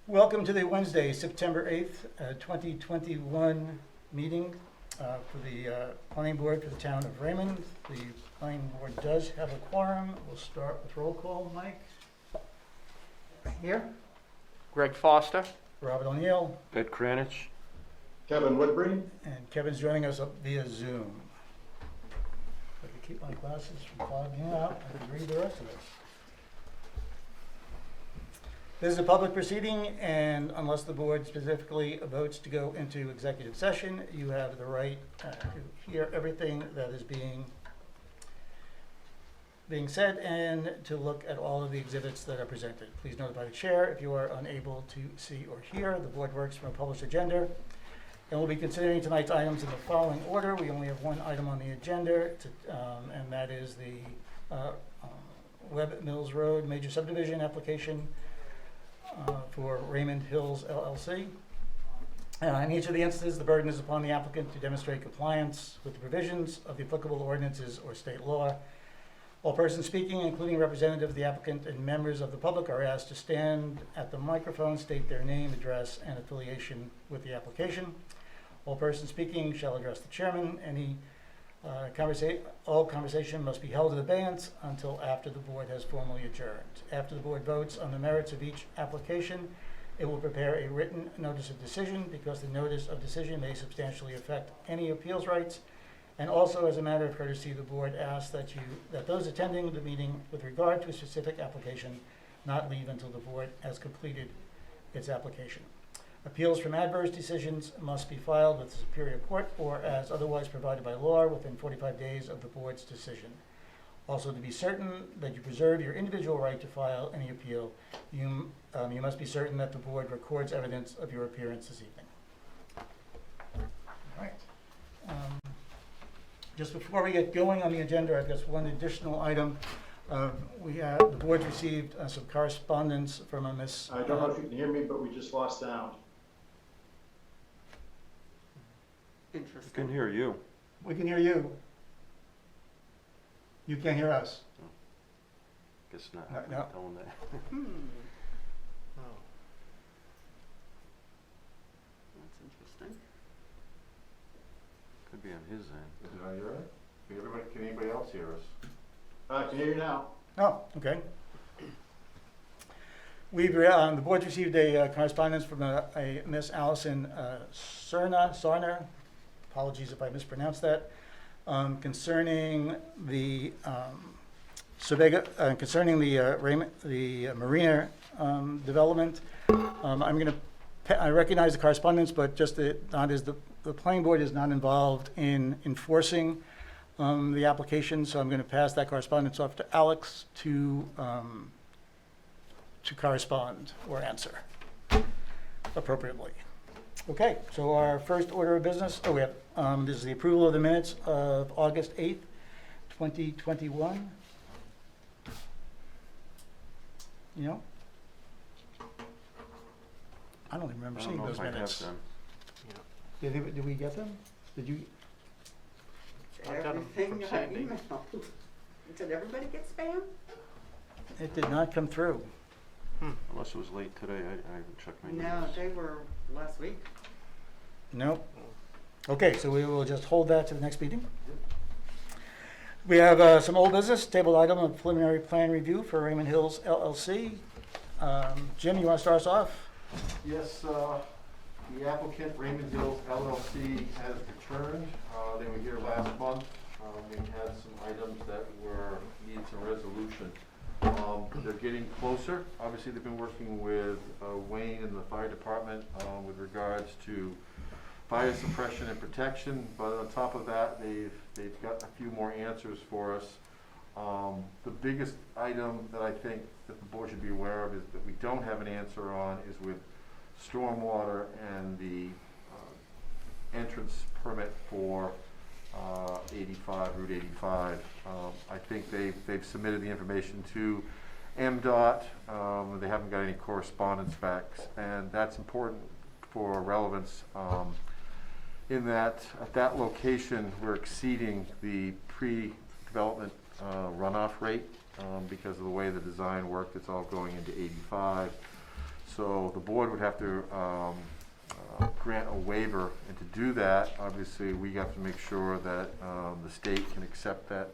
Welcome to the Wednesday, September 8th, 2021 meeting for the Planning Board for the town of Raymond. The Planning Board does have a quorum. We'll start with roll call. Mike? Here. Greg Foster. Robert O'Neill. Ed Kranich. Kevin Woodbury. And Kevin's joining us via Zoom. If I could keep my glasses from fogging out, I could read the rest of this. This is a public proceeding, and unless the board specifically votes to go into executive session, you have the right to hear everything that is being said and to look at all of the exhibits that are presented. Please notify the chair if you are unable to see or hear. The board works from a published agenda, and we'll be considering tonight's items in the following order. We only have one item on the agenda, and that is the Webb Mills Road major subdivision application for Raymond Hills LLC. In each of the instances, the burden is upon the applicant to demonstrate compliance with the provisions of the applicable ordinances or state law. All persons speaking, including representatives of the applicant and members of the public, are asked to stand at the microphone, state their name, address, and affiliation with the application. All persons speaking shall address the chairman. All conversation must be held in abeyance until after the board has formally adjourned. After the board votes on the merits of each application, it will prepare a written notice of decision, because the notice of decision may substantially affect any appeals rights. And also, as a matter of courtesy, the board asks that those attending the meeting with regard to a specific application not leave until the board has completed its application. Appeals from adverse decisions must be filed with the Superior Court or as otherwise provided by law within 45 days of the board's decision. Also, to be certain that you preserve your individual right to file any appeal, you must be certain that the board records evidence of your appearance this evening. All right. Just before we get going on the agenda, I've got one additional item. The board received some correspondence from a Miss. I don't know if you can hear me, but we just lost sound. I can hear you. We can hear you. You can't hear us. Guess not. No. Tell them that. Oh. That's interesting. Could be on his end. Is it on your end? Can anybody else hear us? I can hear you now. Oh, okay. The board received a correspondence from a Miss Allison Sarner. Apologies if I mispronounced that. Concerning the marina development. I recognize the correspondence, but just the planning board is not involved in enforcing the application, so I'm going to pass that correspondence off to Alex to correspond or answer appropriately. Okay, so our first order of business, this is the approval of the minutes of August 8th, 2021. You know, I don't even remember seeing those minutes. Did we get them? Did you? I got 'em from Everything I Sandy. emailed. Did everybody get spam? It did not come through. Unless it was late today, I haven't checked my No, emails. they were last week. Nope. Okay, so we will just hold that to the next meeting. We have some old business, tabled item of preliminary plan review for Raymond Hills LLC. Jim, you want to start us off? Yes, the applicant, Raymond Hills LLC, has returned. They were here last month. We had some items that needed some resolution. They're getting closer. Obviously, they've been working with Wayne and the fire department with regards to fire suppression and protection, but on top of that, they've got a few more answers for us. The biggest item that I think that the board should be aware of is that we don't have an answer on is with stormwater and the entrance permit for Route 85. I think they've submitted the information to MDOT. They haven't got any correspondence back, and that's important for relevance in that at that location we're exceeding the pre-development runoff rate because of the way the design worked. It's all going into 85. So the board would have to grant a waiver, and to do that, obviously, we have to make sure that the state can accept that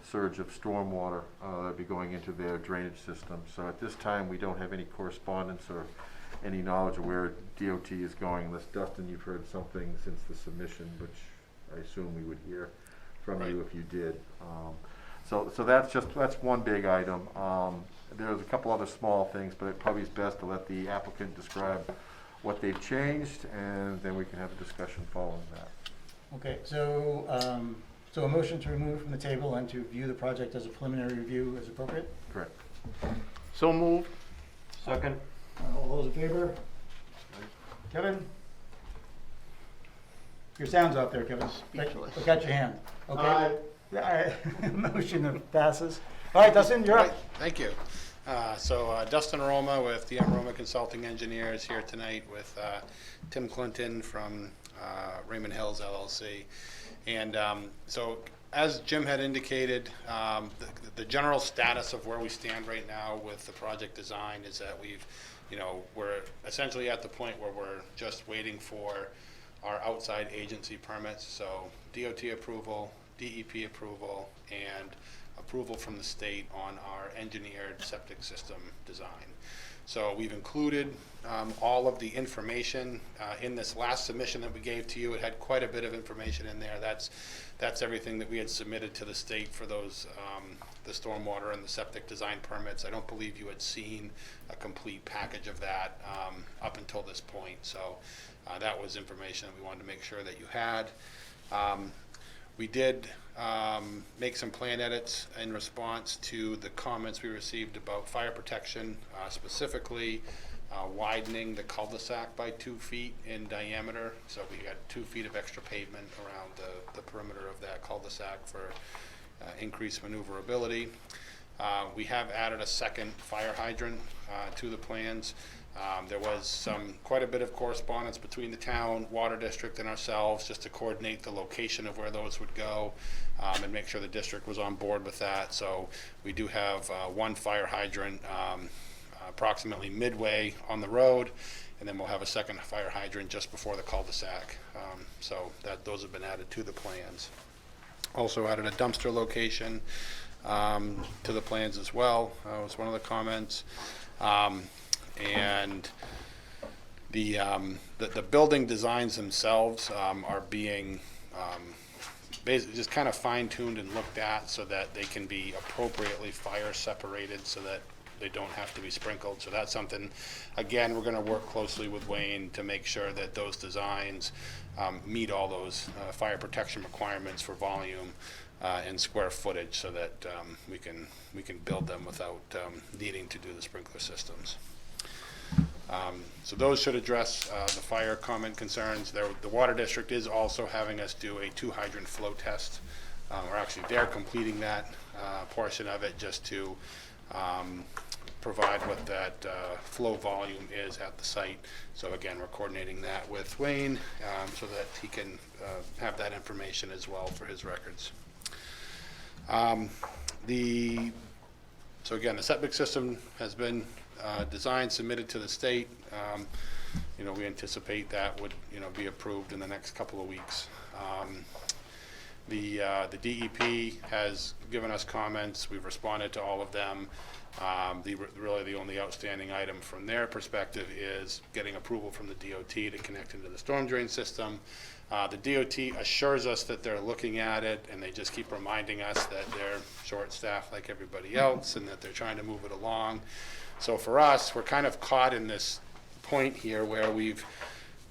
surge of stormwater that'd be going into their drainage system. So at this time, we don't have any correspondence or any knowledge of where DOT is going, unless, Dustin, you've heard something since the submission, which I assume we would hear from you if you did. So that's one big item. There's a couple other small things, but it probably is best to let the applicant describe what they've changed, and then we can have a discussion following that. Okay, so a motion to remove from the table and to view the project as a preliminary review is appropriate? Correct. So moved. Second? All those in favor? Kevin? Your sound's out there, Kevin. Speechless. Look at your hand. Okay. Aye. Yeah, motion passes. All right, Dustin, you're up. Thank you. Dustin Roma with DM Roma Consulting Engineers here tonight with Tim Clinton from Raymond Hills LLC. And so as Jim had indicated, the general status of where we stand right now with the project design is that we're essentially at the point where we're just waiting for our outside agency permits. So DOT approval, DEP approval, and approval from the state on our engineered septic system design. So we've included all of the information in this last submission that we gave to you. It had quite a bit of information in there. That's everything that we had submitted to the state for those the stormwater and the septic design permits. I don't believe you had seen a complete package of that up until this point. So that was information that we wanted to make sure that you had. We did make some plan edits in response to the comments we received about fire protection, specifically widening the cul-de-sac by 2 feet in diameter. So we got 2 feet of extra pavement around the perimeter of that cul-de-sac for increased maneuverability. We have added a second fire hydrant to the plans. There was quite a bit of correspondence between the town, water district, and ourselves just to coordinate the location of where those would go and make sure the district was on board with that. So we do have one fire hydrant approximately midway on the road, and then we'll have a second fire hydrant just before the cul-de-sac. So those have been added to the plans. Also added a dumpster location to the plans as well. Was one of the comments. And the building designs themselves are being basically just kind of fine-tuned and looked at so that they can be appropriately fire separated so that they don't have to be sprinkled. So that's something, again, we're going to work closely with Wayne to make sure that those designs meet all those fire protection requirements for volume and square footage so that we can build them without needing to do the sprinkler systems. So those should address the fire comment concerns. The water district is also having us do a 2-hydrant flow test. Or actually, they're completing that portion of it just to provide what that flow volume is at the site. So again, we're coordinating that with Wayne so that he can have that information as well for his records. So again, the septic system has been designed, submitted to the state. We anticipate that would be approved in the next couple of weeks. The DEP has given us comments. We've responded to all of them. Really the only outstanding item from their perspective is getting approval from the DOT to connect into the storm drain system. The DOT assures us that they're looking at it, and they just keep reminding us that they're short-staffed like everybody else and that they're trying to move it along. So for us, we're kind of caught in this point here where we've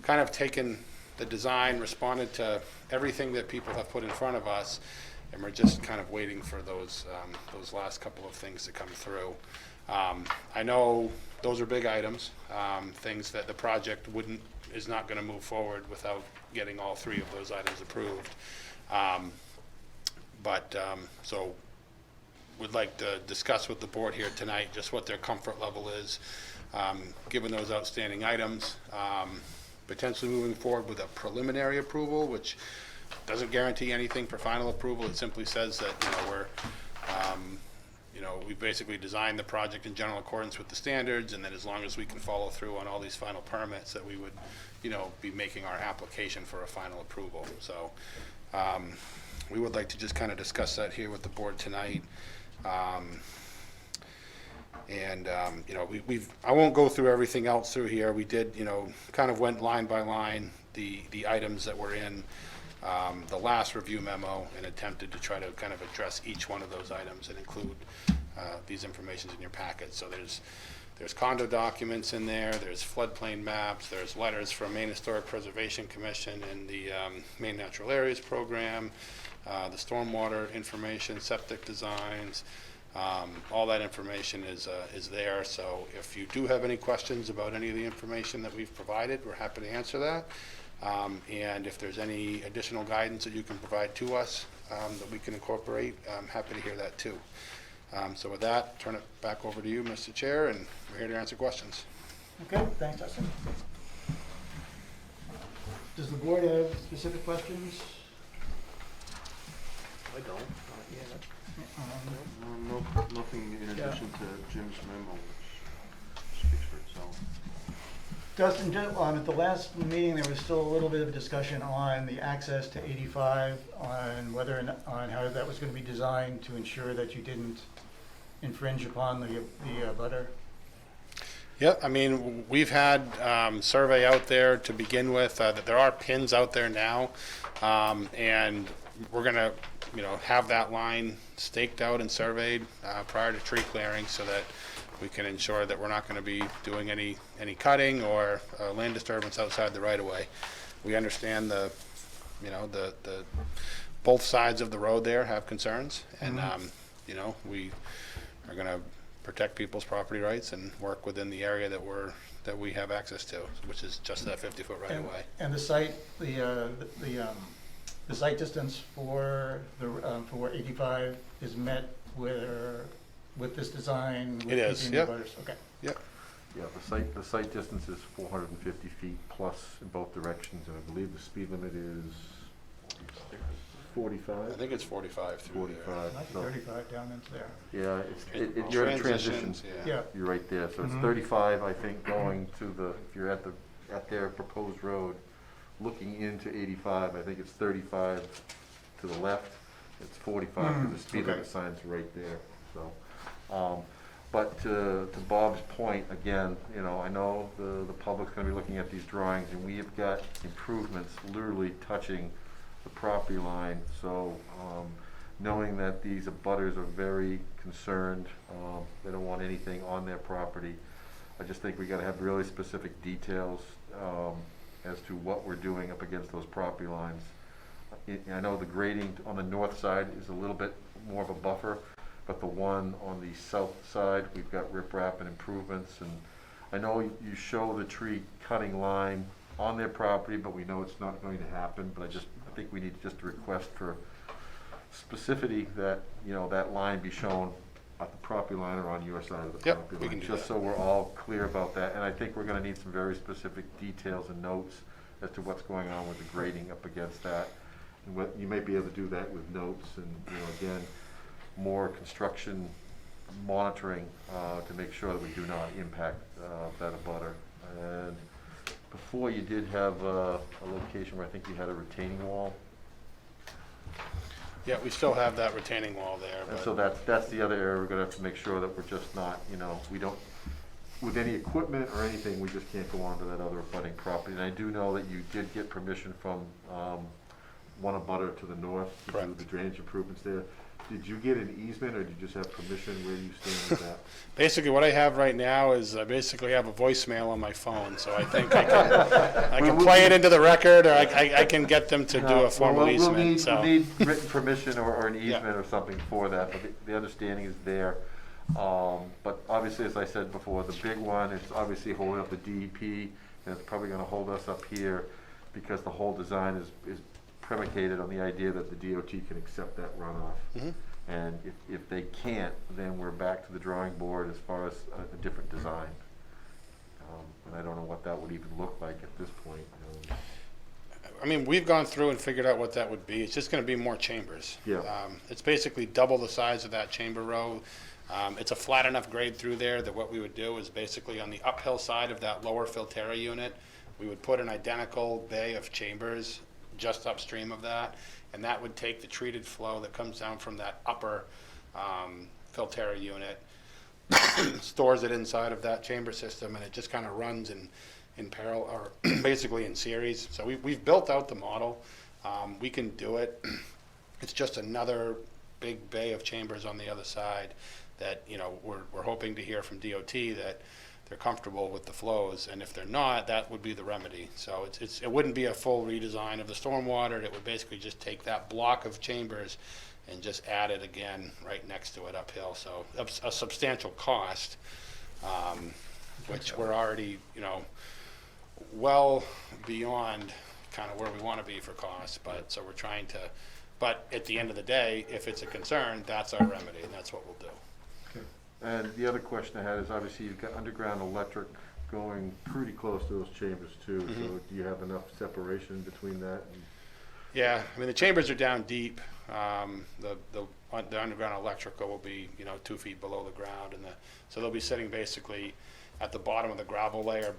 kind of taken the design, responded to everything that people have put in front of us, and we're just kind of waiting for those last couple of things to come through. I know those are big items, things that the project is not going to move forward without getting all 3 of those items approved. So would like to discuss with the board here tonight just what their comfort level is, given those outstanding items, potentially moving forward with a preliminary approval, which doesn't guarantee anything for final approval. It simply says that we're you know, we basically designed the project in general accordance with the standards, and then as long as we can follow through on all these final permits, that we would, you know, be making our application for a final approval. So we would like to just kind of discuss that here with the board tonight. You know, I won't go through everything else through here. We did, you know, kind of went line by line, the items that were in the last review memo, and attempted to try to kind of address each one of those items and include these informations in your packet. So there's condo documents in there, there's floodplain maps, there's letters from Maine Historic Preservation Commission and the Maine Natural Areas Program, the stormwater information, septic designs, all that information is there. So if you do have any questions about any of the information that we've provided, we're happy to answer that. And if there's any additional guidance that you can provide to us that we can incorporate, I'm happy to hear that too. So with that, turn it back over to you, Mr. Chair, and we're here to answer questions. Okay, thanks, Dustin. Does the board have specific questions? I don't. Nothing in Yeah. addition to Jim's memo, which speaks for itself. Dustin, at the last meeting, there was still a little bit of discussion on the access to 85, on whether or not, on how that was going to be designed to ensure that you didn't infringe upon the butter. Yeah, I mean, we've had survey out there to begin with. That there are pins out there now, and we're gonna, you know, have that line staked out and surveyed prior to tree clearing, so that we can ensure that we're not going to be doing any cutting or land disturbance outside the right of way. We understand the, you know, the both sides of the road there have concerns, and you know, we are going to protect people's property rights and work within the area that we have access to, which is just that 50-foot right of way. And the site, the site distance for 85 is met with this design? It is, keeping the yeah. butters? Okay. Yep. Yeah, the site distance is 450 feet plus in both directions, and I believe the speed limit is 45? I think it's 45 through there. 45. Like So, 35 down into there. yeah, you're in transition. Transitions, Yeah. You're right there. So it's Mhm. 35, I think, going to the, if you're at their proposed road, looking into 85, I think it's 35 to the left. It's 45 because the speed okay. limit sign's right there. So, but to Bob's point, again, you know, I know the public's going to be looking at these drawings, and we have got improvements literally touching the property line. So knowing that these abutters are very concerned, they don't want anything on their property, I just think we got to have really specific details as to what we're doing up against those property lines. I know the grading on the north side is a little bit more of a buffer, but the one on the south side, we've got riprap and improvements. And I know you show the tree cutting line on their property, but we know it's not going to happen. But I think we need just a request for specificity that, you know, that line be shown at the property line or on your side of the Yep, property we line. can do Just that. so we're all clear about that. And I think we're gonna need some very specific details and notes as to what's going on with the grading up against that. And what, you may be able to do that with notes and, you know, again, more construction monitoring to make sure that we do not impact that abutter. And before, you did have a location where I think you had a retaining wall. Yeah, we still have that retaining wall there, And but so that's the other area we're gonna have to make sure that we're just not, you know, we don't, with any equipment or anything, we just can't go onto that other abutting property. And I do know that you did get permission from one abutter to the north to do Correct. the drainage improvements there. Did you get an easement, or did you just have permission? Where do you stand with that? basically what I have right now is I basically have a voicemail on my phone, so I think I can play it into the record, or I can get them to do a formal easement, so. We'll need written permission or an easement or something for that, but the understanding is there. But obviously, as I said before, the big one is obviously holding up the DEP, and it's probably gonna hold us up here because the whole design is predicated on the idea that the DOT can accept that runoff. Mhm. And if they can't, then we're back to the drawing board as far as a different design. And I don't know what that would even look like at this point. I mean, we've gone through and figured out what that would be. It's just gonna be more chambers. Yeah. It's basically double the size of that chamber row. It's a flat enough grade through there that what we would do is basically on the uphill side of that lower Filterra unit, we would put an identical bay of chambers just upstream of that, and that would take the treated flow that comes down from that upper Filterra unit, stores it inside of that chamber system, and it just kind of runs in parallel, or basically in series. So we've built out the model. We can do it. It's just another big bay of chambers on the other side that, you know, we're hoping to hear from DOT that they're comfortable with the flows, and if they're not, that would be the remedy. So it wouldn't be a full redesign of the stormwater. It would basically just take that block of chambers and just add it again right next to it uphill. So a substantial cost, which we're already, you know, well beyond kind of where we want to be for costs, but so we're trying to, but at the end of the day, if it's a concern, that's our remedy, and that's what we'll do. And the other question I had is, obviously, you've got underground electric going pretty close to those chambers too, so do you have enough separation between that? Yeah, I mean, the chambers are down deep. The underground electrical will be, you know, 2 feet below the ground, and so they'll be sitting basically at the bottom of the gravel layer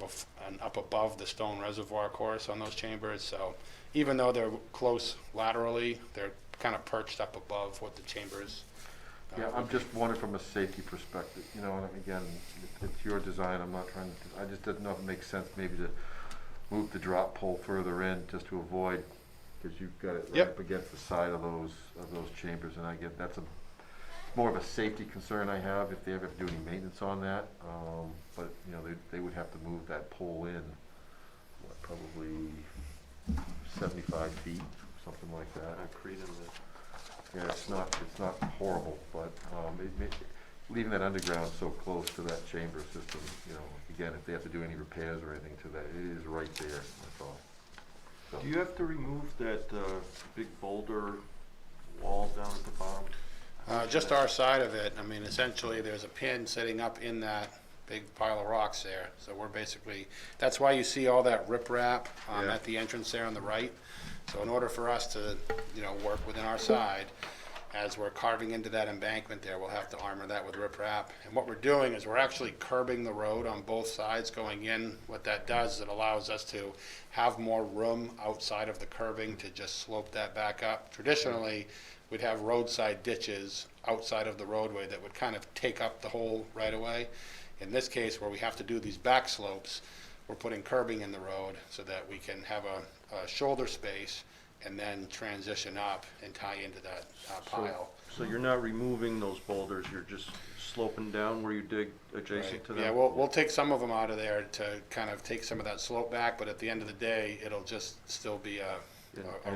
and up above the stone reservoir course on those chambers. So even though they're close laterally, they're kind of perched up above what the chambers. Yeah, I'm just wondering from a safety perspective, you know, and again, it's your design, I'm not trying to, I just didn't know if it makes sense maybe to move the drop pole further in just to avoid, because you've got it right up against the side of those chambers, and I get that's more of a safety concern I have if they ever have to do any maintenance on that. But you know, they would have to move that pole in, what, probably 75 feet, something like that. Yeah, it's not horrible, but leaving that underground so close to that chamber system, you know, again, if they have to do any repairs or anything to that, it is right there, that's all. So. Do you have to remove that big boulder wall down at the bottom? Just our side of it. I mean, essentially, there's a pin sitting up in that big pile of rocks there. So we're basically, that's why you see all that riprap at the entrance there on the right. So in order for us to, you know, work within our side, as we're carving into that embankment there, we'll have to armor that with riprap. And what we're doing is we're actually curbing the road on both sides going in. What that does is it allows us to have more room outside of the curbing to just slope that back up. Traditionally, we'd have roadside ditches outside of the roadway that would kind of take up the whole right of way. In this case, where we have to do these back slopes, we're putting curbing in the road so that we can have a shoulder space and then transition up and tie into that pile. So you're not removing those boulders, you're just sloping down where you dig adjacent to them? Yeah, we'll take some of them out of there to kind of take some of that slope back, but at the end of the day, it'll just still be a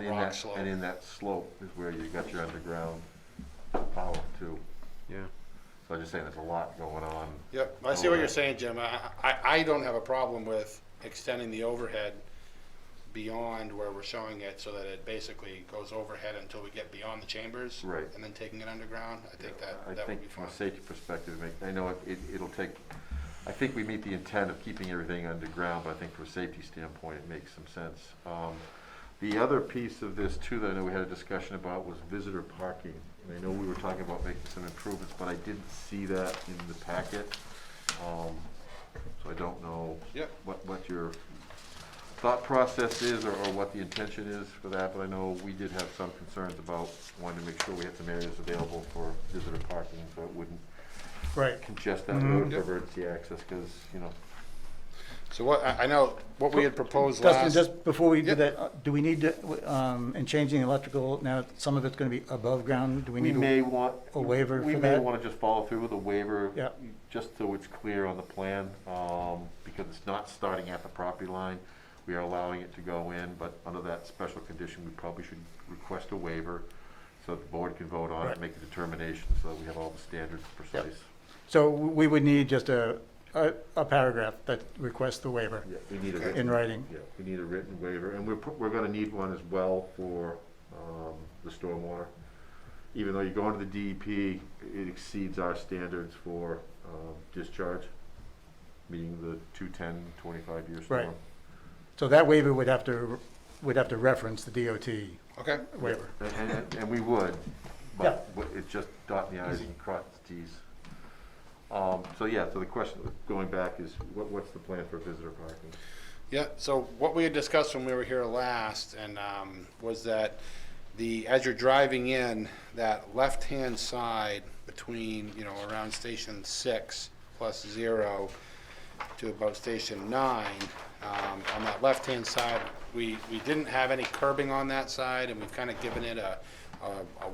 rock slope. And in that slope is where you got your underground power too. Yeah. So I'm just saying there's a lot going on. Yep, I see what you're saying, Jim. I don't have a problem with extending the overhead beyond where we're showing it so that it basically goes overhead until we get beyond the chambers. Right. And then taking it underground. I think that would be I think from fine. a safety perspective, I know it'll take, I think we meet the intent of keeping everything underground, but I think from a safety standpoint, it makes some sense. The other piece of this too that I know we had a discussion about was visitor parking. And I know we were talking about making some improvements, but I didn't see that in the packet. So I don't know what your thought process is or what the intention is for that, but I know we did have some concerns about wanting to make sure we had some areas available for visitor parking so it wouldn't congest that road for emergency access, because, you know. So I know what we had proposed Dustin, last. just before we do that, do we need to, in changing the electrical, now some of it's gonna be above ground, do we need may want a waiver we for may that? want to just follow through with a waiver, Yeah. just so it's clear on the plan, because it's not starting at the property line. We are allowing it to go in, but under that special condition, we probably should request a waiver so that the board can vote on it, Right. make a determination, so that we have all the standards precise. So we would need just a paragraph that requests the waiver Yeah, we need a in written, writing. yeah, we need a written waiver, and we're gonna need one as well for, the stormwater. Even though you go into the DEP, it exceeds our standards for, discharge, meeting the 210, 25-year storm. Right. So that waiver would have to reference the DOT Okay. waiver. And we would, but it's just dotting the i's and crossing the t's. So yeah, so the question, going back, is what's the plan for visitor parking? Yeah, so what we had discussed when we were here last, and was that as you're driving in, that left-hand side between, around station 6 plus 0 to about station 9, on that left-hand side, we didn't have any curbing on that side, and we've kind of given it a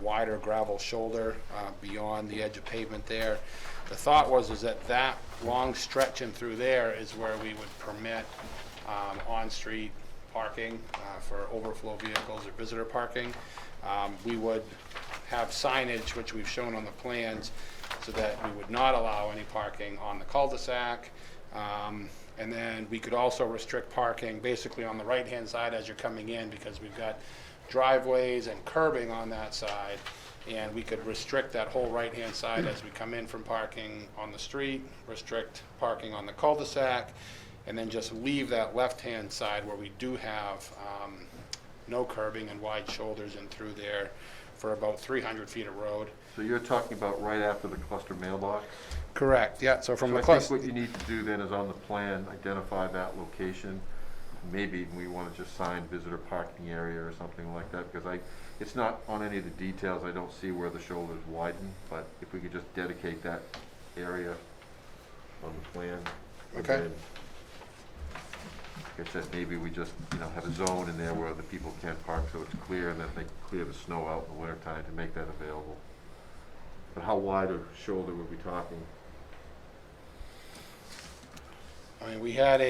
wider gravel shoulder beyond the edge of pavement there. The thought was that long stretch in through there is where we would permit on-street parking for overflow vehicles or visitor parking. We would have signage, which we've shown on the plans, so that we would not allow any parking on the cul-de-sac. And then we could also restrict parking basically on the right-hand side as you're coming in, because we've got driveways and curbing on that side. And we could restrict that whole right-hand side as we come in from parking on the street, restrict parking on the cul-de-sac, and then just leave that left-hand side where we do have no curbing and wide shoulders in through there for about 300 feet of road. So you're talking about right after the cluster mailbox? Correct, yeah, so from So the I think cluster. what you need to do then is on the plan, identify that location. Maybe we want to just sign visitor parking area or something like that, because it's not on any of the details, I don't see where the shoulders widen, but if we could just dedicate that area on the plan. and Okay. then, like I said, maybe we just, have a zone in there where the people can park so it's clear, and then they clear the snow out in the winter time to make that available. But how wide a shoulder would we be talking? I mean, we had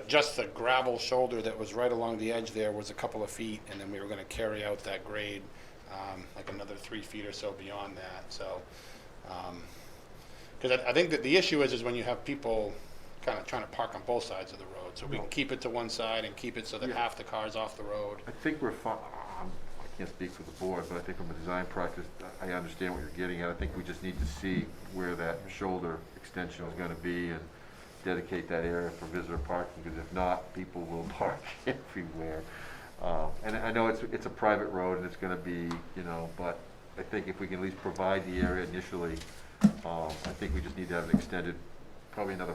just the gravel shoulder that was right along the edge there was a couple of feet, and then we were gonna carry out that grade, like another 3 feet or so beyond that, so. Because I think that the issue is when you have people kind of trying to park on both sides of the road, so we can keep it to one side and keep it so that Yeah. half the car's off the road. I think we're fine. I can't speak for the board, but I think from a design practice, I understand what you're getting at. I think we just need to see where that shoulder extension is gonna be and dedicate that area for visitor parking, because if not, people will park everywhere. And I know it's a private road and it's gonna be, but I think if we can at least provide the area initially, I think we just need to have an extended, probably another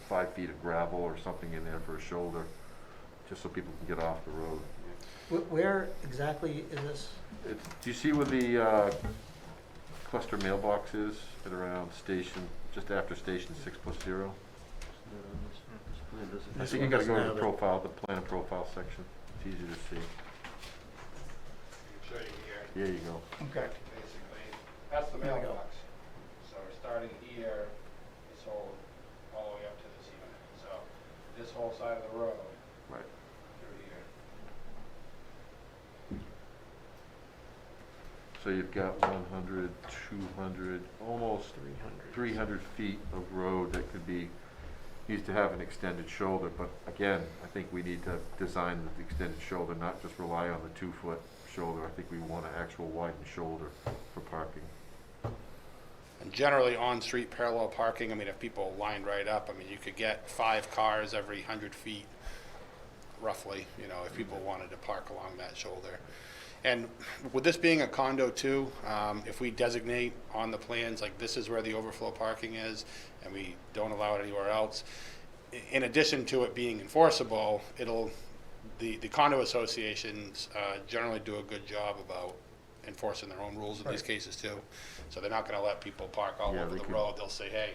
5 feet of gravel or something in there for a shoulder, just so people can get off the road. Where exactly is this? Do you see where the cluster mailbox is at around just after station 6 plus 0? I This think you one gotta go to doesn't the have it. profile, the plan and profile section. It's easy to see. Show you here. Here you go. Okay. Basically, that's the There we go. mailbox. So we're starting here, this whole, all the way up to this unit. So this whole side of the road Right. through here. So you've got 100, 200, almost 300 feet of road that needs to have an extended shoulder. But again, I think we need to design the extended shoulder, not just rely on the 2-foot shoulder. I think we want an actual widened shoulder for parking. And generally on-street parallel parking, I mean, if people lined right up, I mean, you could get 5 cars every 100 feet, roughly, if people wanted to park along that shoulder. And with this being a condo too, if we designate on the plans, like this is where the overflow parking is, and we don't allow it anywhere else, in addition to it being enforceable, the condo associations generally do a good job about enforcing their own rules in these Right. cases too. So they're not gonna let people park all Yeah, over they the could- road. They'll say, hey,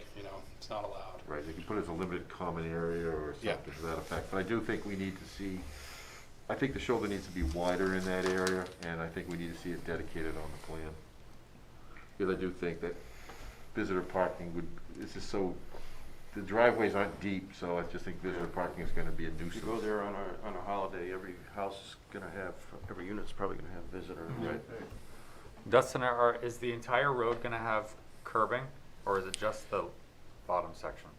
it's not allowed. Right, they can put it as a limited common area or Yeah. something to that effect. But I do think we need to see, I think the shoulder needs to be wider in that area, and I think we need to see it dedicated on the plan. Because I do think that visitor parking it's just so, the driveways aren't deep, so I just think visitor parking is gonna be a If you nuisance. go there on a holiday, every house is gonna have, every unit's probably gonna have visitors. Right. Dustin, is the entire road gonna have curbing, or is it just the bottom section?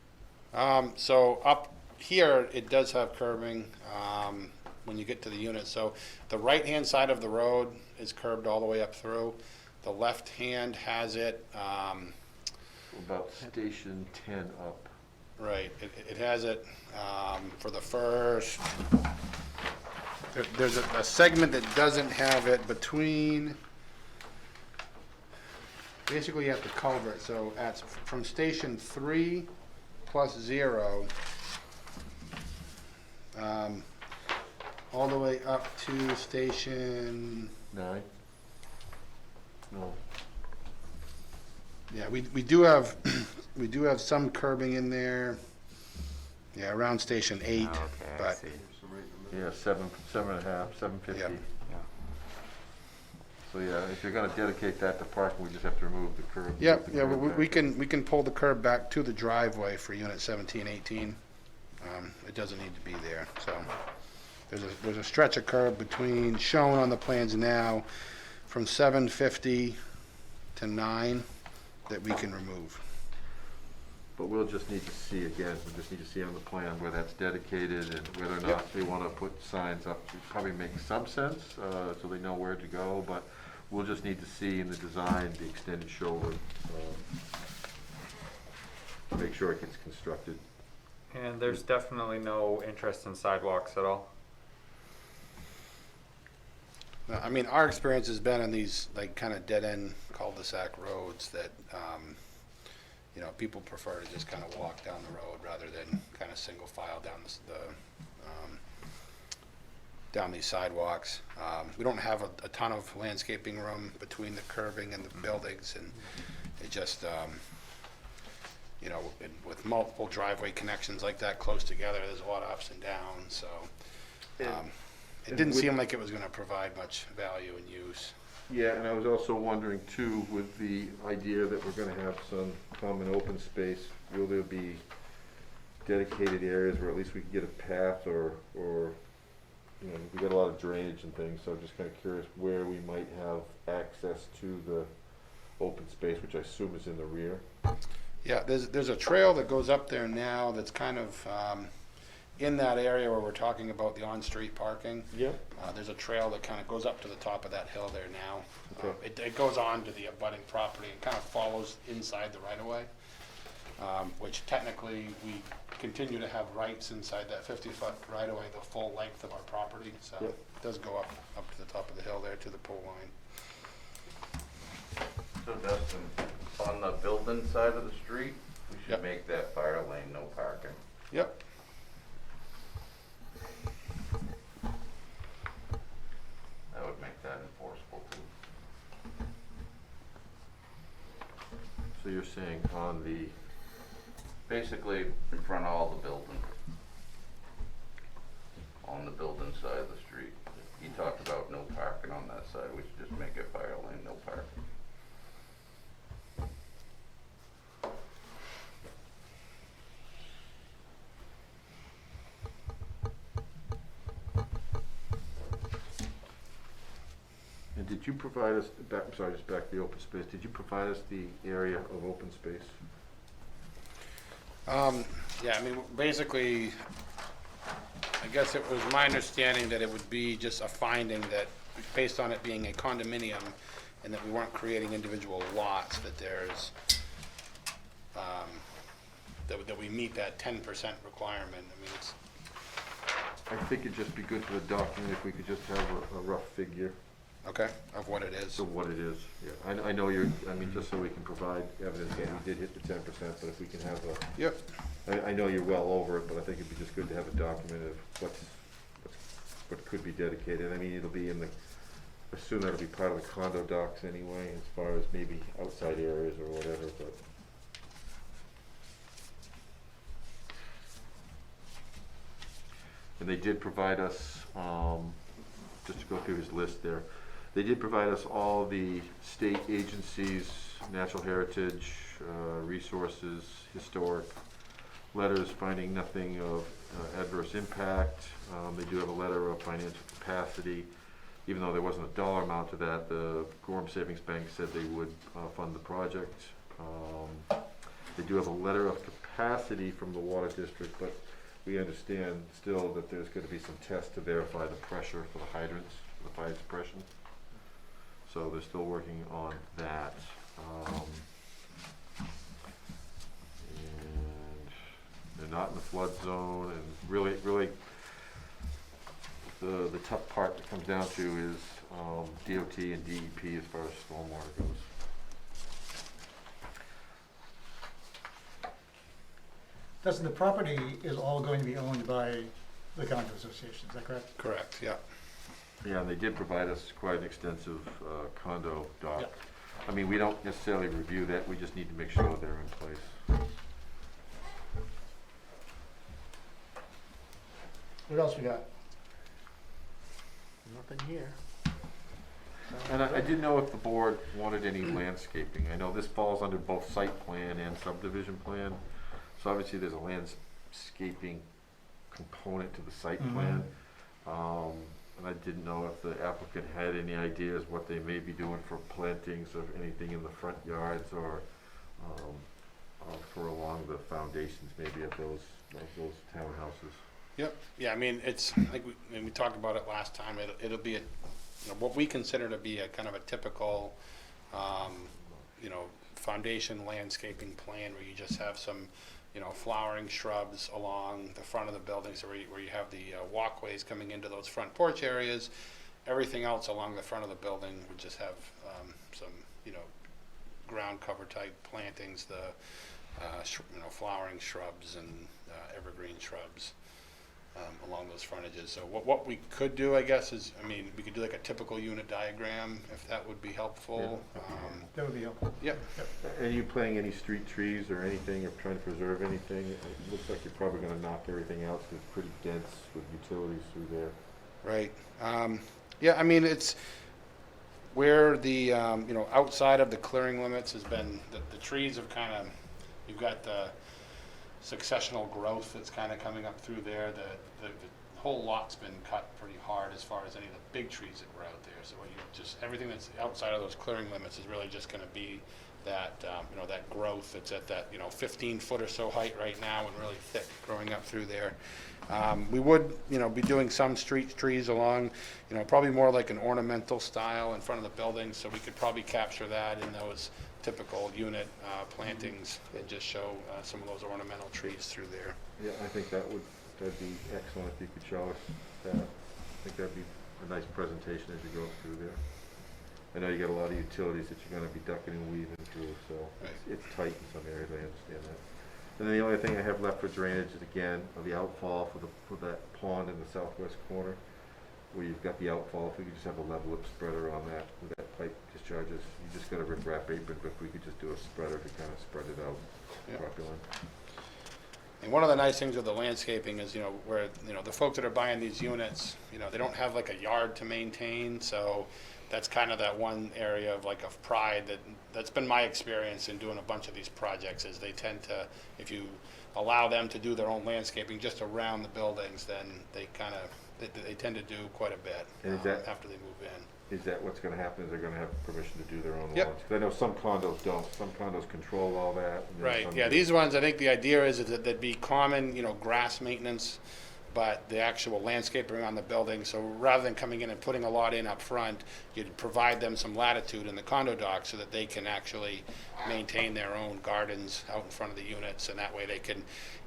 So up here, it does have curbing when you get to the unit. So the right-hand side of the road is curbed all the way up through. The left hand has it, About station 10 up. right, it has it for the first, there's a segment that doesn't have it between, basically at the culvert, so from station 3 plus 0, all the way up to station, 9? No. yeah, we do have, we do have some curbing in there, yeah, around station 8, Okay, I but, see. Yeah, 7.5, 750. Yeah. Yeah. So yeah, if you're gonna dedicate that to parking, we just have to remove the curb. yeah, put the yeah, curb we back. can pull the curb back to the driveway for unit 17, 18. It doesn't need to be there, so. There's a stretch of curb between, shown on the plans now, from 750 to 9 that we can remove. But we'll just need to see again, we just need to see on the plan where that's dedicated and whether or Yep. not they wanna put signs up. It probably makes some sense, so they know where to go, but we'll just need to see in the design, the extended shoulder, to make sure it gets constructed. And there's definitely no interest in sidewalks at all? I mean, our experience has been on these, like, kind of dead-end cul-de-sac roads that, you know, people prefer to just kind of walk down the road rather than kind of single file down down these sidewalks. We don't have a ton of landscaping room between the curbing and the buildings, and it just, you know, with multiple driveway connections like that close together, there's a lot of ups and downs, so. It didn't seem like it was gonna provide much value and use. Yeah, and I was also wondering too, with the idea that we're gonna have some common open space, will there be dedicated areas where at least we can get a path or, you know, we got a lot of drainage and things, so I'm just kinda curious where we might have access to the open space, which I assume is in the rear. Yeah, there's a trail that goes up there now that's kind of, in that area where we're talking about the on-street parking. Yep. There's a trail that kind of goes up to the top of that hill there now. Okay. It goes on to the abutting property and kind of follows inside the right-of-way, which technically we continue to have rights inside that 50-foot right-of-way, the full length of our property. So Yep. it does go up to the top of the hill there to the pole line. So Dustin, on the building side of the street, we Yep. should make that fire lane no parking. Yep. That would make that enforceable too. So you're saying on the, Basically, in front of all the building. On the building side of the street. He talked about no parking on that side, we should just make it fire lane, no parking. and did you provide us, back, I'm sorry, just back to the open space, did you provide us the area of open space? Yeah, I mean, basically, I guess it was my understanding that it would be just a finding that, based on it being a condominium, and that we weren't creating individual lots, that there's, that we meet that 10% requirement. I mean, it's, I think it'd just be good for the document if we could just have a rough figure okay, of what it is. of what it is. Yeah, I know you're, I mean, just so we can provide evidence that we did hit the 10%, but if we can have Yep, I know you're well over it, but I think it'd be just good to have a document of what could be dedicated. I mean, it'll be in the, I assume that'll be part of the condo docs anyway, as far as maybe outside areas or whatever, but. And they did provide us, just to go through his list there, they did provide us all the state agencies, natural heritage, resources, historic, letters finding nothing of adverse impact. They do have a letter of financial capacity. Even though there wasn't a dollar amount to that, the Gorham Savings Bank said they would fund the project. They do have a letter of capacity from the water district, but we understand still that there's going to be some tests to verify the pressure for the hydrants, the fire suppression. So they're still working on that. And they're not in the flood zone, and really, the tough part that comes down to is DOT and DEP as far as stormwater goes. Dustin, the property is all going to be owned by the condo association, is that correct? Correct, yeah. Yeah, and they did provide us quite an extensive condo doc. Yeah. I mean, we don't necessarily review that, we just need to make sure they're in place. What else we got? Nothing here. And I didn't know if the board wanted any landscaping. I know this falls under both site plan and subdivision plan. So obviously there's a landscaping component to the site plan. And I didn't know if the applicant had any ideas what they may be doing for plantings of anything in the front yards or for along the foundations maybe of those townhouses. Yep, yeah, I mean, it's, like, we talked about it last time, it'll be what we consider to be a kind of a typical, foundation landscaping plan where you just have some, flowering shrubs along the front of the building, so where you have the walkways coming into those front porch areas. Everything else along the front of the building would just have some, ground cover type plantings, the, flowering shrubs and evergreen shrubs. Along those frontages. So what we could do, I guess, is, we could do like a typical unit diagram, if that would be helpful. That would be helpful. Yep. Are you planting any street trees or anything, or trying to preserve anything? It looks like you're probably gonna knock everything out, because it's pretty dense with utilities through there. Right. Yeah, it's where the, outside of the clearing limits has been, the trees have kind of, you've got the successional growth that's kind of coming up through there. The whole lot's been cut pretty hard as far as any of the big trees that were out there. So what everything that's outside of those clearing limits is really just going to be that, that growth that's at that, 15 foot or so height right now and really thick growing up through there. We would, be doing some street trees along, probably more like an ornamental style in front of the building. So we could probably capture that in those typical unit plantings and just show some of those ornamental trees through there. Yeah, I think that'd be excellent if you could show us that. I think that'd be a nice presentation as you go through there. I know you got a lot of utilities that you're gonna be ducking and weaving through, so it's tight in some areas, I understand that. And then the only thing I have left for drainage is, again, the outfall for that pond in the southwest corner, where you've got the outfall. If we could just have a level lip spreader on that, where that pipe discharges. You just got a rip-wrap apron, but if we could just do a spreader to kind of spread it out properly. And one of the nice things with the landscaping is, where, the folks that are buying these units, they don't have like a yard to maintain, so that's kind of that one area of pride that's been my experience in doing a bunch of these projects, is they tend to, if you allow them to do their own landscaping just around the buildings, then they tend to do quite a bit after they move in. Is that what's gonna happen, is they're gonna have permission to do their own Yep. lawns? 'Cause I know some condos don't, some condos control all that. And then Right, some yeah, do. these ones, I think the idea is that there'd be common, grass maintenance, but the actual landscaping around the building, so rather than coming in and putting a lot in up front, you'd provide them some latitude in the condo dock so that they can actually maintain their own gardens out in front of the units, and that way they can,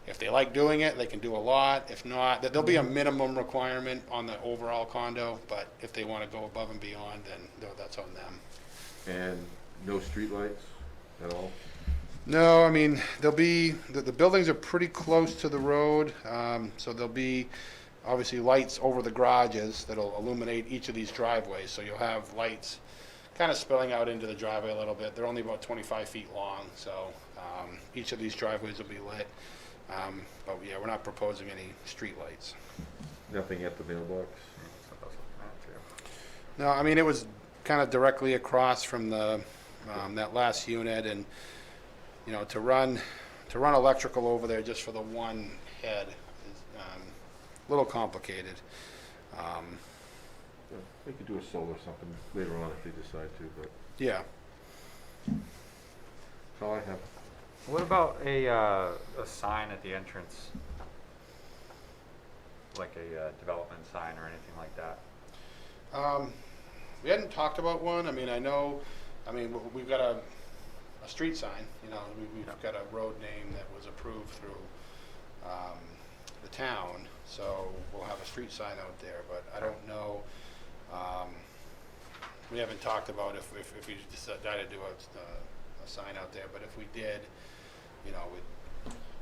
if they like doing it, they can do a lot. If not, there'll be a minimum requirement on the overall condo, but if they want to go above and beyond, then that's on them. And no streetlights at all? No, there'll be, the buildings are pretty close to the road, so there'll be obviously lights over the garages that'll illuminate each of these driveways. So you'll have lights kind of spilling out into the driveway a little bit. They're only about 25 feet long, so each of these driveways will be lit. But yeah, we're not proposing any street lights. Nothing at the mailbox? No, it was kind of directly across from the, that last unit, and, to run electrical over there just for the one head is a little complicated. Yeah, they could do a solar something later on if they decide to, but Yeah. that's all I have. What about a sign at the entrance? Like a development sign or anything like that? We hadn't talked about one. I know, we've got a street sign, we've got a road name that was approved through the town, so we'll have a street sign out there, but I don't know, we haven't talked about if we decided to do a sign out there, but if we did,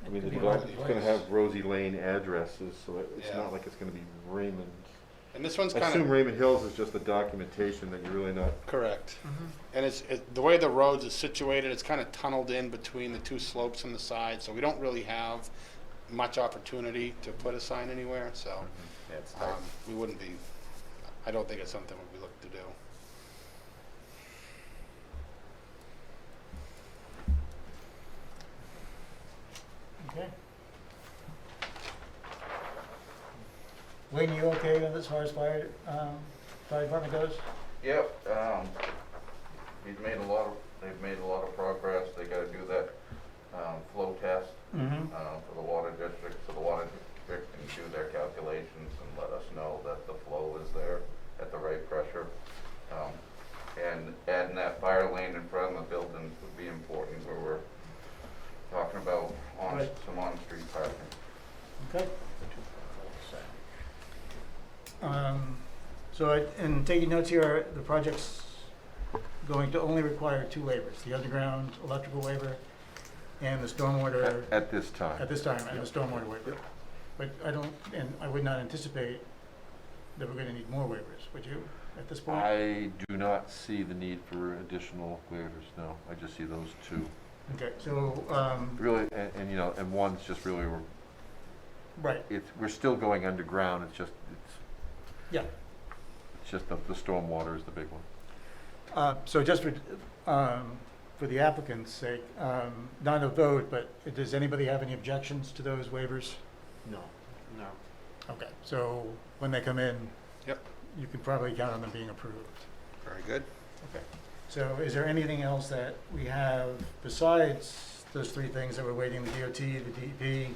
I mean, Could be it's all over the gonna place. have Rosie Lane addresses, so it's Yeah. not like it's gonna be Raymond. And this one's I kind assume of Raymond Hills is just the documentation that you're really not, correct. And the way the roads is situated, it's kind of tunneled in between the two slopes on the side, so we don't really have much opportunity to put a sign anywhere, so Yeah, it's tight. we wouldn't be, I don't think it's something we look to do. Okay. Wayne, you okay as far as fire department goes? Yep, they've made a lot of progress. They gotta do that, flow test, Mm-hmm. for the water district, so the water district can do their calculations and let us know that the flow is there at the right pressure. And adding that fire lane in front of the buildings would be important, where we're talking about Right. some on-street parking. Okay. So in taking notes here, the project's going to only require 2 waivers, the underground electrical waiver and the stormwater at this time. at this time, and the stormwater waiver. But I would not anticipate that we're gonna need more waivers, would you, at this point? I do not see the need for additional waivers, no. I just see those 2. Okay, so, Really, and you know, and one's just really, right, we're still going underground, yeah. it's just the stormwater is the big one. So just for the applicant's sake, not a vote, but does anybody have any objections to those waivers? No. No. Okay, so when they come in, Yep. you can probably count on them being approved. Very good. Okay. So is there anything else that we have besides those 3 things that we're waiting, the DOT, the DEP,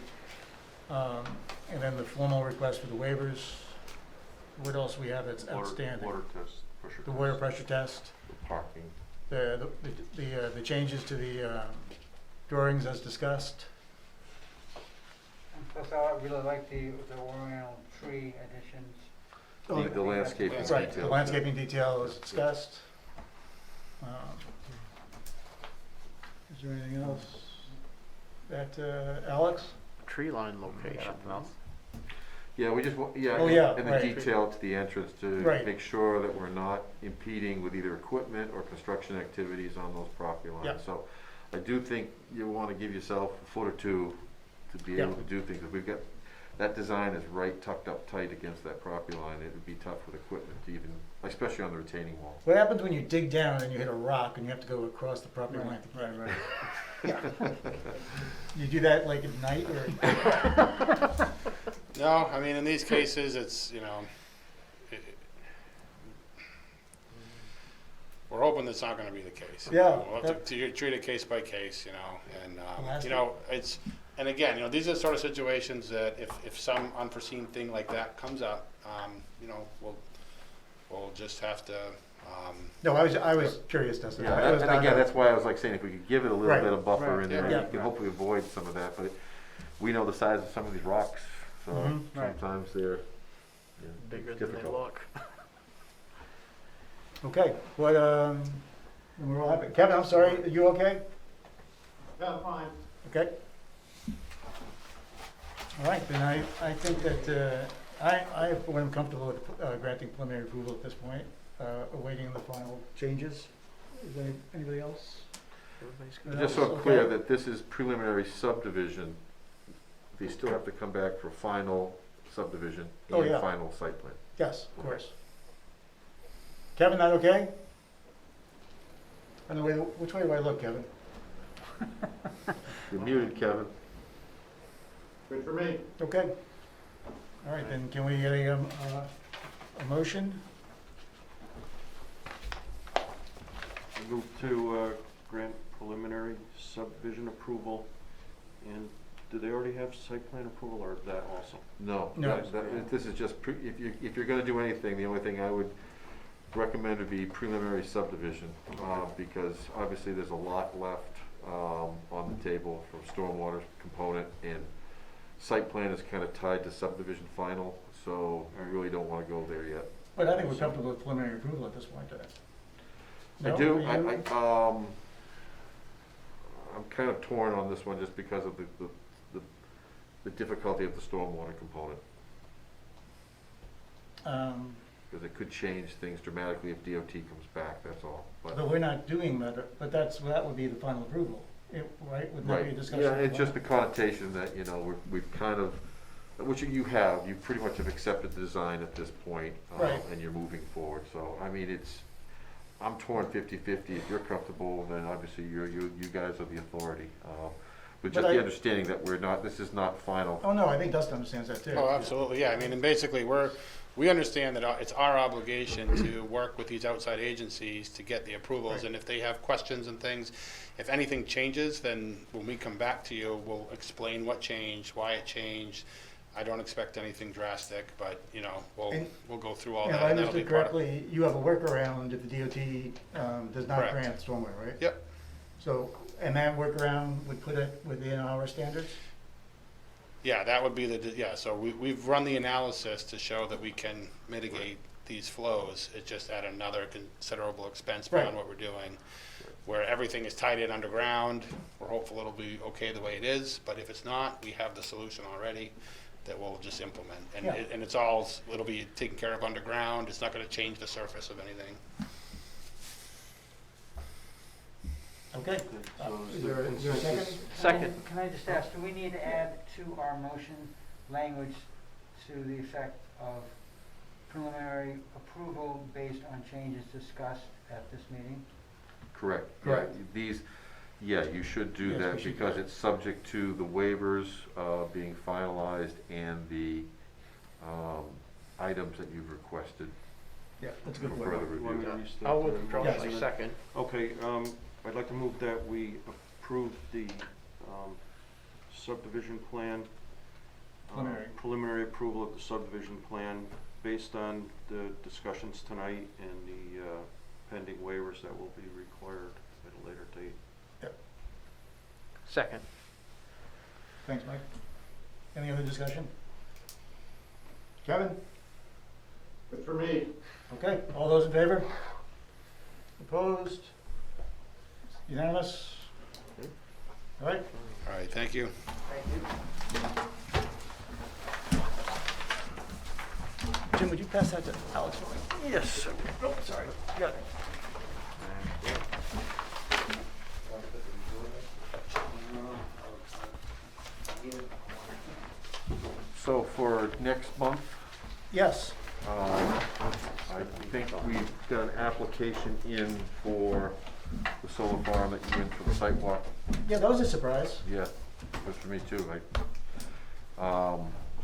and then the formal request for the waivers? What else we have that's outstanding? Water test, pressure The water pressure test, parking. the changes to the drawings as discussed. And plus, I really like the ornamental tree additions. The landscaping Right, Right, the details. landscaping detail is discussed. Is there anything else that, Alex? Tree line Yeah, location. nothing else? Yeah, we just, yeah, Oh, yeah, and the right. detail to the entrance to Right. make sure that we're not impeding with either equipment or construction activities on those property lines. Yeah. So I do think you want to give yourself a foot or 2 to be Yeah. able to do things. If we've got, that design is right tucked up tight against that property line. It would be tough with equipment to even, especially on the retaining wall. What happens when you dig down and you hit a rock and you have to go across the property line? Right. You do that like at night or? No, I mean, in these cases, it's, you know, we're hoping that's not gonna be the case. Yeah, We'll have to treat it case by case, you know, and, Last you know, and again, you know, these are the sort of situations that if some unforeseen thing like that comes up, you know, we'll just have to, No, I was curious, Dustin. Yeah, I was and not- again, that's why I was like saying, if we could give it a little Right, bit of buffer right, in there, yeah. we can hopefully avoid some of that, but we know the size of some of these rocks, so Mhm, right. sometimes they're Bigger than they difficult. look. Okay, what, we're all happy. Kevin, I'm sorry, are you okay? Yeah, fine. Okay. All right, then I think that, I'm comfortable with granting preliminary approval at this point, awaiting the final changes. Is there anybody else? Everybody's good. Just so Okay. clear that this is preliminary subdivision, they still have to come back for final subdivision Oh, and yeah. final site plan. Yes, of course. Kevin, that okay? And which way do I look, Kevin? You're muted, Kevin. Good for me. Okay. All right, then can we get a motion? I move to grant preliminary subdivision approval, and do they already have site plan approval, or that also? No. No. This is just, if you're gonna do anything, the only thing I would recommend would be preliminary subdivision, because obviously there's a lot left on the table from stormwater component, and site plan is kind of tied to subdivision final, so I really don't wanna go there yet. But I think we're comfortable with preliminary approval at this point, then. I No, do, are you? I'm kind of torn on this one just because of the difficulty of the stormwater component, because it could change things dramatically if DOT comes back, that's all. But we're not doing that, but that would be the final approval, right? Wouldn't that be a Right, discussion? yeah, it's just the connotation that, you know, we've kind of, which you pretty much have accepted the design at this point, Right. and you're moving forward, so, I mean, I'm torn 50-50, if you're comfortable, then obviously you guys are the authority. With But just the I- understanding that this is not final. Oh, no, I think Dustin understands that too. Oh, absolutely, yeah, I mean, and basically, we understand that it's our obligation to work with these outside agencies to get the approvals, Right. and if they have questions and things, if anything changes, then when we come back to you, we'll explain what changed, why it changed. I don't expect anything drastic, but, you know, And- we'll go through all If that, I and that'll be understood part of. correctly, you have a workaround if the DOT does not Correct. grant stormwater, right? Yep, So, and that workaround would put it within our standards? yeah, that would be so we've run the analysis to show that we can mitigate these flows. It's just at another considerable expense beyond Right. what we're doing. Where everything is tied in underground, we're hopeful it'll be okay the way it is, but if it's not, we have the solution already that we'll just implement. And Yeah. it'll be taken care of underground, it's not gonna change the surface of anything. Okay. So Is there a second? Second. Can I just ask, do we need to add to our motion language to the effect of preliminary approval based on changes discussed at this meeting? Correct. Correct. You should do Yes, that we should. because it's subject to the waivers being finalized and the items that you've requested Yeah, that's a for good further word. You want me to review. restate I'll the withdraw motion? my second. Okay, I'd like to move that we approve the subdivision plan. Preliminary approval of the subdivision plan based on the discussions tonight and the pending waivers that will be required at a later date. Second. Thanks, Mike. Any other discussion? Kevin? Good for me. Okay, all those in favor? Opposed? Unanimous? All right, All right, thank you. Jim, would you pass that to Alex for me? Yes, sir. Oh, sorry. You got it. So for next month, Yes, I think we've got an application in for the solar farm that you went for the site walk. yeah, that was a surprise. Yeah, it was for me too.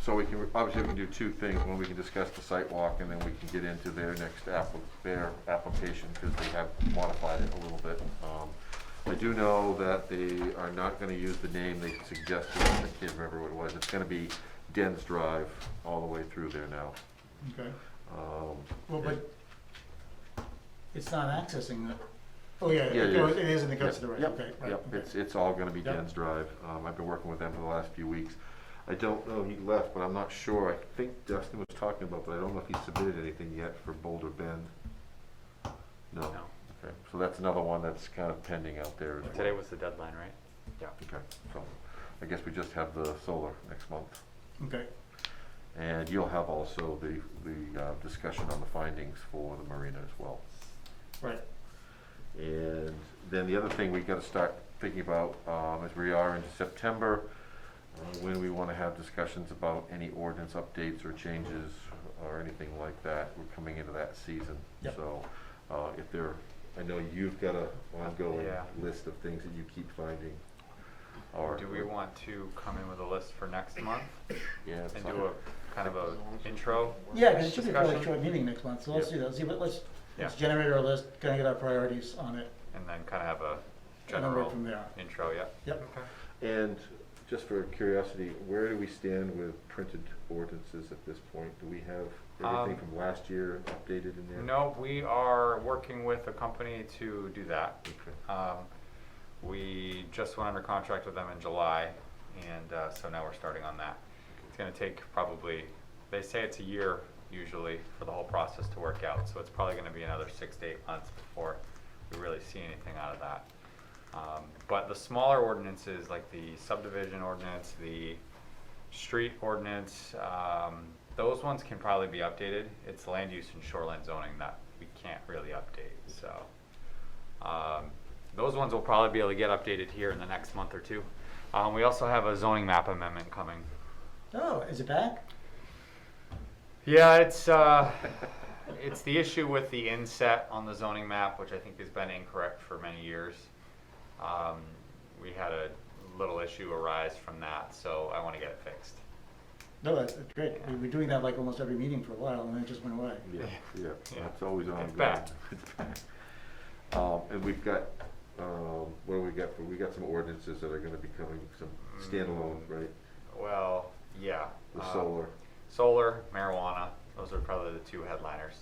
So we can, obviously we can do two things. One, we can discuss the site walk and then we can get into their next their application because they have modified it a little bit. I do know that they are not gonna use the name they suggested. I can't remember what it was. It's gonna be Dens Drive all the way through there now. Okay. Well, but it's not accessing the, oh, yeah, Yeah, it is and it goes to the right, Yep, okay, right. Yep, okay. it's all gonna be Yep. Dens Drive. I've been working with them for the last few weeks. I don't know, he left, but I'm not sure. I think Dustin was talking about, but I don't know if he submitted anything yet for Boulder Bend. No? No. Okay, so that's another one that's kind of pending out there as well. Today was the deadline, right? Yeah. Okay, so I guess we just have the solar next month. Okay, And you'll have also the discussion on the findings for the marina as well. right. And then the other thing we gotta start thinking about, as we are in September, when we wanna have discussions about any ordinance updates or changes or anything like that, we're coming into that season. Yep. So, if there, I know you've got a ongoing Yeah. list of things that you keep finding. Or Do we want to come in with a list for next month Yeah, it's and fine. do a kind of a intro? Yeah, because it should be a fairly discussion? short meeting next month, so let's Yep. do that. See, but let's Yeah. generate our list, kind of get our priorities on it, And then kind of have a and then work general from there. intro, yeah? Yep. Okay. And just for curiosity, where do we stand with printed ordinances at this point? Do we have everything from last year updated in there? No, we are working with a company to do that. Okay. We just went under contract with them in July, and so now we're starting on that. It's gonna take probably, they say it's a year usually for the whole process to work out, so it's probably gonna be another 6 to 8 months before we really see anything out of that. But the smaller ordinances, like the subdivision ordinance, the street ordinance, those ones can probably be updated. It's land use and shoreline zoning that we can't really update, so. Those ones will probably be able to get updated here in the next month or two. We also have a zoning map amendment coming. Oh, is it back? Yeah, it's the issue with the inset on the zoning map, which I think has been incorrect for many years. We had a little issue arise from that, so I want to get it fixed. No, that's great. We were doing that like almost every meeting for a while, and then it just went away. Yeah, Yeah. it's always on. It's back. It's back. And we've got, what do we got we got some ordinances that are gonna be coming, some standalone, right? Well, yeah. The solar. Solar, marijuana, those are probably the two headliners.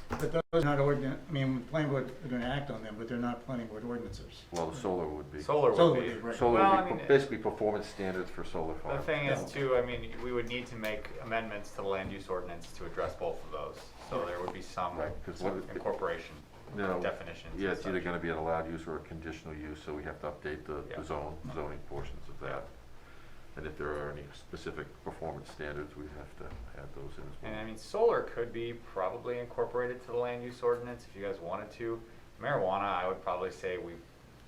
But those are not ordinance, I mean, planning board are gonna act on them, but they're not planning board ordinances. Well, the solar would be. Solar Solar would would be. be, right. Solar Well, would I be mean, basically performance standards for solar The farms. thing is Yeah. too, I mean, we would need to make amendments to the land use ordinance to address both of those. So there would be some Right, 'cause some what- incorporation No, definitions. yeah, and it's either such. gonna be an allowed use or a conditional use, so we have to update the Yeah. zoning portions of that. And if there are any specific performance standards, we have to add those in as well. And I mean, solar could be probably incorporated to the land use ordinance if you guys wanted to. Marijuana, I would probably say we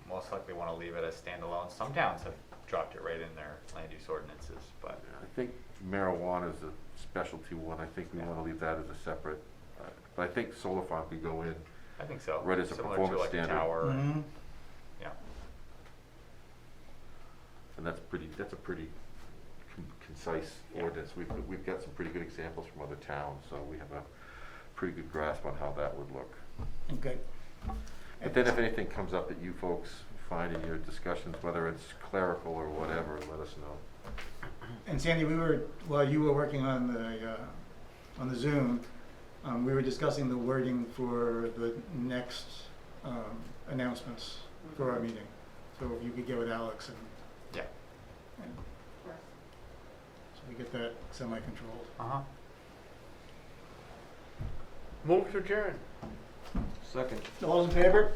most likely want to leave it as standalone. Some towns have dropped it right in their land use ordinances, but I think marijuana is a specialty one. I think we Yeah. wanna leave that as a separate, but I think solar farm could go in. I think so. Right, as a Similar performance to like standard. a tower. Mhm. Yeah. And that's a pretty concise Yeah. ordinance. We've got some pretty good examples from other towns, so we have a pretty good grasp on how that would look. Okay. But then if anything comes up that you folks find in your discussions, whether it's clerical or whatever, let us know. And Sandy, while you were working on the Zoom, we were discussing the wording for the next announcements for our meeting. So if you could get with Alex Yeah. so we get that semi-controlled. Uh-huh. Move to adjourn. Second. All those in favor?